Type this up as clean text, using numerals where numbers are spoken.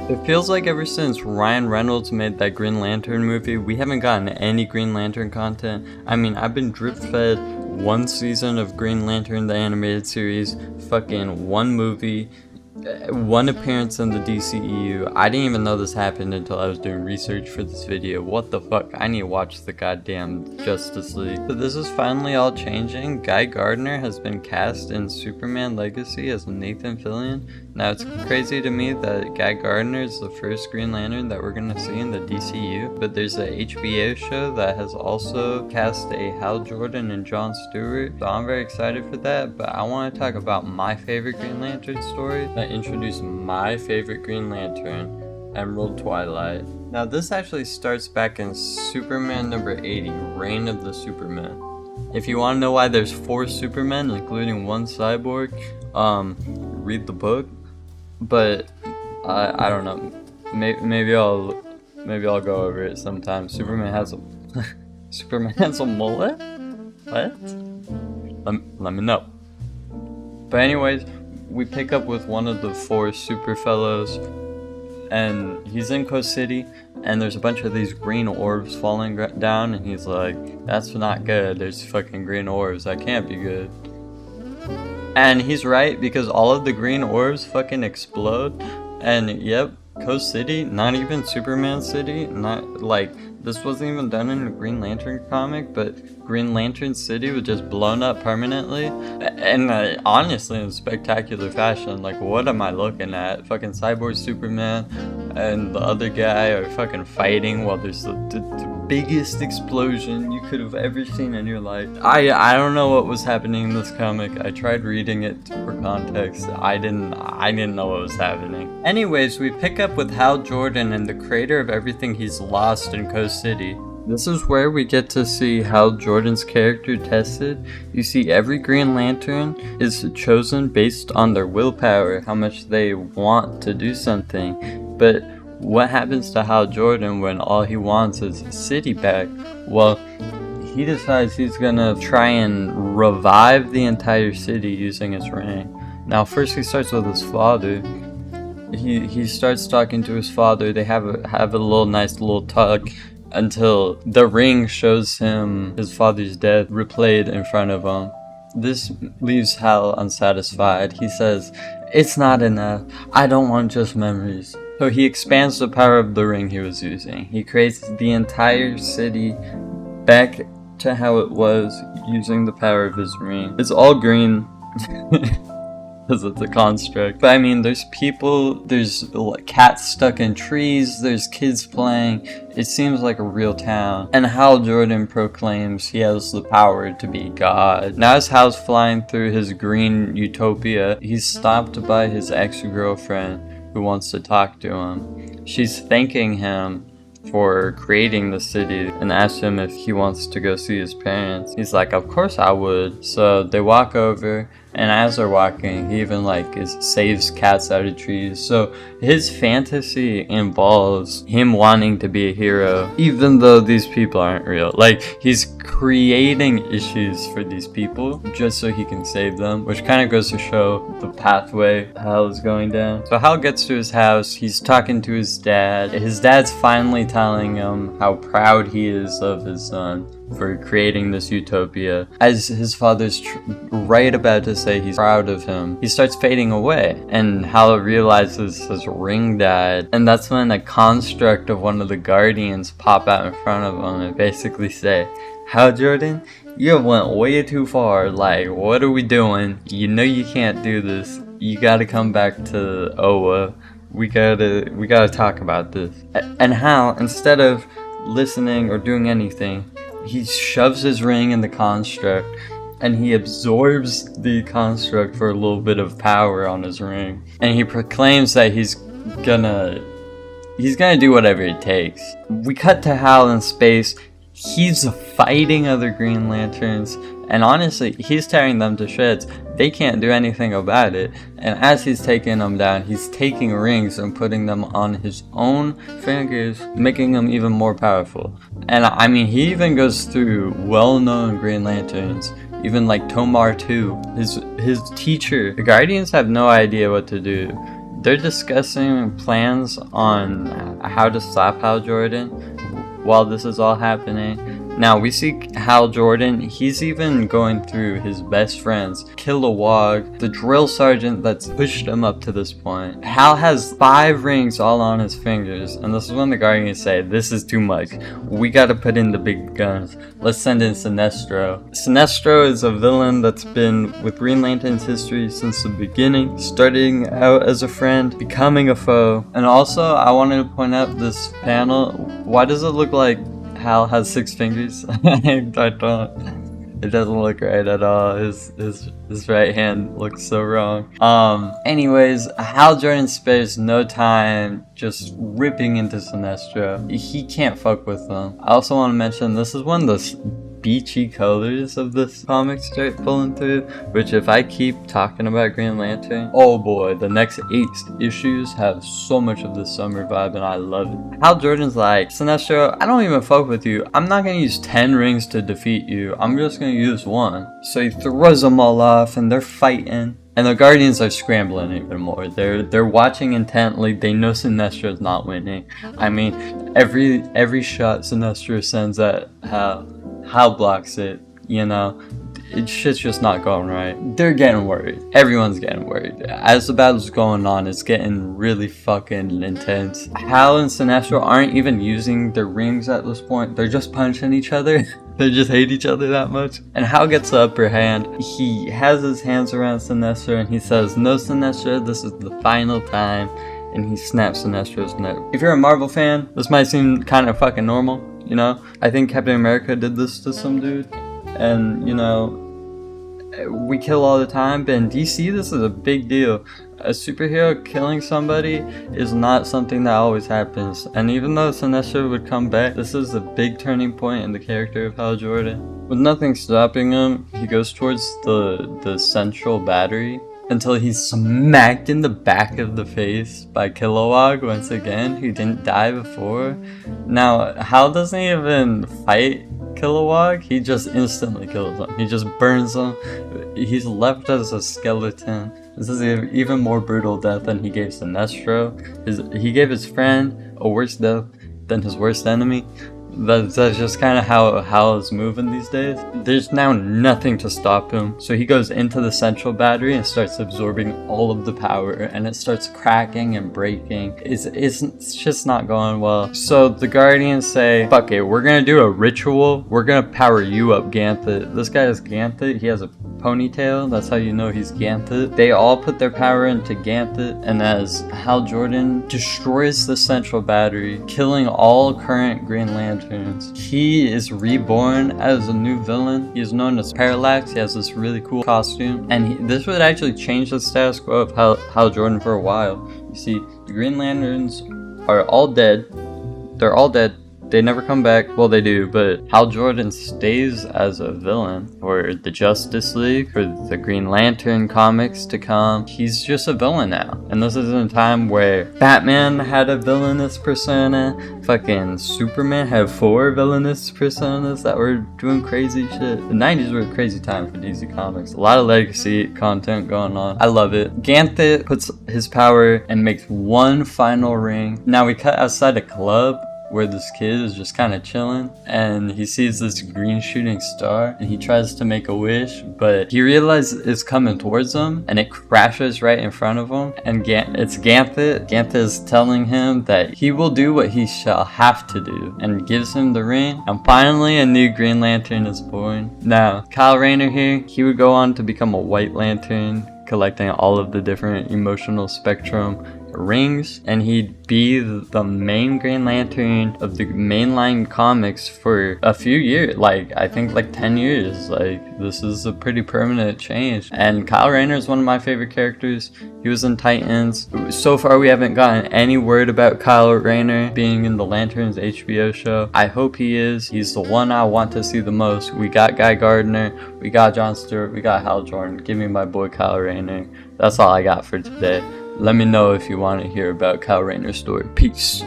It feels like ever since Ryan Reynolds made that Green Lantern movie, we haven't gotten any Green Lantern content. I mean, I've been drip fed one season of Green Lantern, the animated series, fucking one movie, one appearance in the DCEU. I didn't even know this happened until I was doing research for this video. What the fuck? I need to watch the goddamn Justice League. But this is finally all changing. Guy Gardner has been cast in Superman Legacy as Nathan Fillion. Now it's crazy to me that Guy Gardner is the first Green Lantern that we're gonna see in the DCU, but there's a HBO show that has also cast a Hal Jordan and Jon Stewart, so I'm very excited for that. But I want to talk about my favorite Green Lantern story that introduced my favorite Green Lantern, Emerald Twilight. Now this actually starts back in Superman number 80, Reign of the Supermen. If you want to know why there's 4 Supermen, including 1 cyborg, read the book. But I don't know. Maybe I'll go over it sometime. Superman has a Superman has a mullet? What? Let me know. But anyways, we pick up with one of the 4 super fellows, and he's in Coast City, and there's a bunch of these green orbs falling down, and he's like, "That's not good. There's fucking green orbs. That can't be good." And he's right, because all of the green orbs fucking explode. And yep, Coast City, not even Superman City, not like, this wasn't even done in a Green Lantern comic, but Green Lantern City was just blown up permanently. And honestly, in spectacular fashion. Like, what am I looking at? Fucking Cyborg Superman and the other guy are fucking fighting while there's the biggest explosion you could have ever seen in your life. I don't know what was happening in this comic. I tried reading it for context. I didn't know what was happening. Anyways, we pick up with Hal Jordan and the creator of everything he's lost in Coast City. This is where we get to see Hal Jordan's character tested. You see, every Green Lantern is chosen based on their willpower, how much they want to do something. But what happens to Hal Jordan when all he wants is city back? Well, he decides he's gonna try and revive the entire city using his ring. Now, first he starts with his father. He starts talking to his father. They have a nice little talk until the ring shows him his father's death replayed in front of him. This leaves Hal unsatisfied. He says, "It's not enough. I don't want just memories." So he expands the power of the ring he was using. He creates the entire city back to how it was using the power of his ring. It's all green because it's a construct. But I mean, there's people, there's cats stuck in trees, there's kids playing. It seems like a real town. And Hal Jordan proclaims he has the power to be God. Now as Hal's flying through his green utopia, he's stopped by his ex-girlfriend who wants to talk to him. She's thanking him for creating the city and asks him if he wants to go see his parents. He's like, "Of course I would." So they walk over, and as they're walking, he even saves cats out of trees. So his fantasy involves him wanting to be a hero, even though these people aren't real. Like, he's creating issues for these people just so he can save them, which kind of goes to show the pathway Hal is going down. So Hal gets to his house. He's talking to his dad. His dad's finally telling him how proud he is of his son for creating this utopia. As his father's right about to say he's proud of him, he starts fading away, and Hal realizes his ring died. And that's when a construct of one of the Guardians pop out in front of him and basically say, "Hal Jordan, you went way too far. Like, what are we doing? You know you can't do this. You gotta come back to Oa. We gotta talk about this." And Hal, instead of listening or doing anything, he shoves his ring in the construct, and he absorbs the construct for a little bit of power on his ring. And he proclaims that he's gonna do whatever it takes. We cut to Hal in space. He's fighting other Green Lanterns, and honestly, he's tearing them to shreds. They can't do anything about it. And as he's taking them down, he's taking rings and putting them on his own fingers, making them even more powerful. And I mean, he even goes through well-known Green Lanterns, even like Tomar 2, his teacher. The Guardians have no idea what to do. they're discussing plans on how to stop Hal Jordan while this is all happening. Now we see Hal Jordan, he's even going through his best friends, Kilowog, the drill sergeant that's pushed him up to this point. Hal has 5 rings all on his fingers, and this is when the Guardians say, this is too much. We gotta put in the big guns. Let's send in Sinestro. Sinestro is a villain that's been with Green Lantern's history since the beginning, starting out as a friend, becoming a foe. And also, I wanted to point out this panel. Why does it look like Hal has 6 fingers? I don't. It doesn't look right at all. His right hand looks so wrong. Anyways, Hal Jordan spares no time just ripping into Sinestro. He can't fuck with them. I also want to mention this is one of the beachy colors of this comic start pulling through, which if I keep talking about Green Lantern, oh boy, the next 8 issues have so much of this summer vibe and I love it. Hal Jordan's like, Sinestro, I don't even fuck with you. I'm not gonna use 10 rings to defeat you. I'm just gonna use 1. So he throws them all off and they're fighting. And the Guardians are scrambling even more. They're watching intently. They know Sinestro's not winning. I mean, every shot Sinestro sends at Hal blocks it, you know. Shit's just not going right. They're getting worried. Everyone's getting worried. As the battle's going on, it's getting really fucking intense. Hal and Sinestro aren't even using their rings at this point. They're just punching each other. They just hate each other that much. And Hal gets the upper hand. He has his hands around Sinestro and he says, no, Sinestro, this is the final time. And he snaps Sinestro's neck. If you're a Marvel fan, this might seem kind of fucking normal, you know? I think Captain America did this to some dude. And, you know, we kill all the time, but in DC, this is a big deal. A superhero killing somebody is not something that always happens. And even though Sinestro would come back, this is a big turning point in the character of Hal Jordan. With nothing stopping him, he goes towards the central battery until he's smacked in the back of the face by Kilowog once again, who didn't die before. Now, Hal doesn't even fight Kilowog, he just instantly kills him. He just burns him. He's left as a skeleton. This is an even more brutal death than he gave Sinestro. He gave his friend a worse death than his worst enemy. That's just kind of how Hal is moving these days. There's now nothing to stop him. So he goes into the central battery and starts absorbing all of the power. And it starts cracking and breaking. It's just not going well. So the Guardians say, fuck it, we're going to do a ritual. We're going to power you up, Ganthet. This guy is Ganthet. He has a ponytail. That's how you know he's Ganthet. They all put their power into Ganthet. And as Hal Jordan destroys the central battery, killing all current Green Lanterns, he is reborn as a new villain. He is known as Parallax. He has this really cool costume. And this would actually change the status quo of Hal Jordan for a while. You see, the Green Lanterns are all dead. They're all dead. They never come back. Well, they do, but Hal Jordan stays as a villain for the Justice League, for the Green Lantern comics to come. He's just a villain now. And this is in a time where Batman had a villainous persona. Fucking Superman had 4 villainous personas that were doing crazy shit. The 90s were a crazy time for DC Comics. A lot of legacy content going on. I love it. Ganthet puts his power and makes one final ring. Now we cut outside a club where this kid is just kind of chilling and he sees this green shooting star and he tries to make a wish, but he realizes it's coming towards him and it crashes right in front of him. And it's Ganthet. Ganthet is telling him that he will do what he shall have to do and gives him the ring. And finally a new Green Lantern is born. Now Kyle Rayner here, he would go on to become a White Lantern, collecting all of the different emotional spectrum rings, and he'd be the main Green Lantern of the mainline comics for a few years, I think 10 years. This is a pretty permanent change. And Kyle Rayner is one of my favorite characters. He was in Titans. So far we haven't gotten any word about Kyle Rayner being in the Lanterns HBO show. I hope he is. He's the one I want to see the most. We got Guy Gardner, we got John Stewart, we got Hal Jordan. Give me my boy Kyle Rayner. That's all I got for today. Let me know if you want to hear about Kyle Rayner's story. Peace.